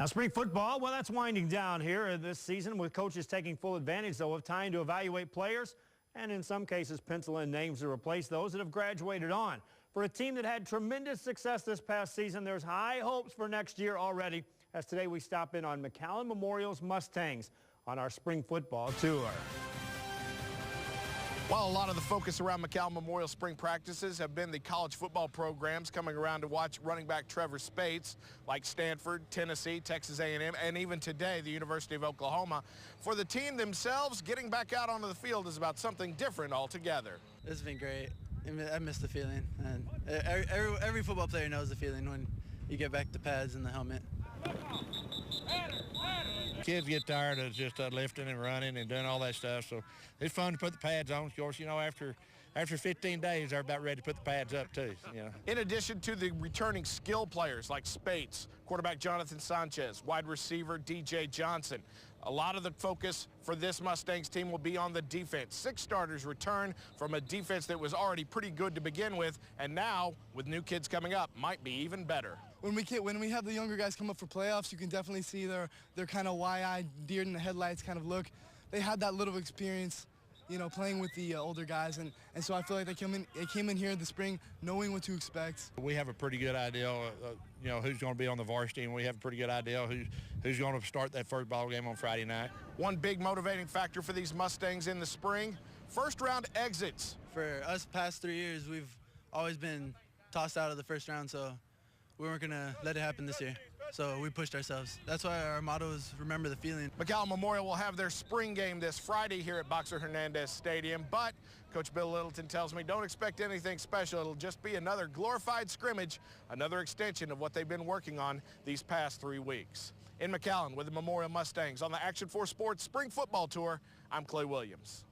Now, spring football, well, that's winding down here this season with coaches taking full advantage, though, of time to evaluate players and, in some cases, pencil in names to replace those that have graduated on. For a team that had tremendous success this past season, there's high hopes for next year already, as today we stop in on McAllen Memorial's Mustangs on our spring football tour. Well, a lot of the focus around McAllen Memorial spring practices have been the college football programs coming around to watch running back Trevor Spates, like Stanford, Tennessee, Texas A&M, and even today, the University of Oklahoma. For the team themselves, getting back out onto the field is about something different altogether. It's been great. I miss the feeling, and every football player knows the feeling when you get back the pads and the helmet. Kids get tired of just lifting and running and doing all that stuff, so it's fun to put the pads on. Of course, you know, after 15 days, they're about ready to put the pads up too. You know. In addition to the returning skill players like Spates, quarterback Jonathan Sanchez, wide receiver DJ Johnson, a lot of the focus for this Mustangs team will be on the defense. 6 starters return from a defense that was already pretty good to begin with, and now, with new kids coming up, might be even better. When we have the younger guys come up for playoffs, you can definitely see their kind of wide-eyed, deer in the headlights kind of look. They had that little experience, you know, playing with the older guys, and so I feel like they came in here in the spring knowing what to expect. We have a pretty good idea, you know, who's going to be on the varsity, and we have a pretty good idea who's going to start that first ball game on Friday night. One big motivating factor for these Mustangs in the spring, first-round exits. For us past 3 years, we've always been tossed out of the first round, so we weren't going to let it happen this year. So we pushed ourselves. That's why our motto is remember the feeling. McAllen Memorial will have their spring game this Friday here at Boxer Hernandez Stadium, but Coach Bill Littleton tells me don't expect anything special. It'll just be another glorified scrimmage, another extension of what they've been working on these past 3 weeks. In McAllen with the Memorial Mustangs on the Action 4 Sports Spring Football Tour, I'm Clay Williams.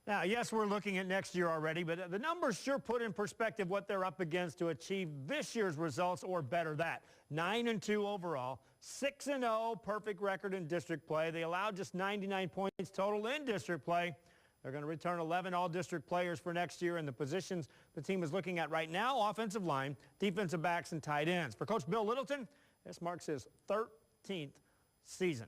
Now, yes, we're looking at next year already, but the numbers sure put in perspective what they're up against to achieve this year's results or better that. 9-2 overall, 6-0 perfect record in district play. They allowed just 99 points total in district play. They're going to return 11 all-district players for next year in the positions the team is looking at right now: offensive line, defensive backs, and tight ends. For Coach Bill Littleton, this marks his 13th season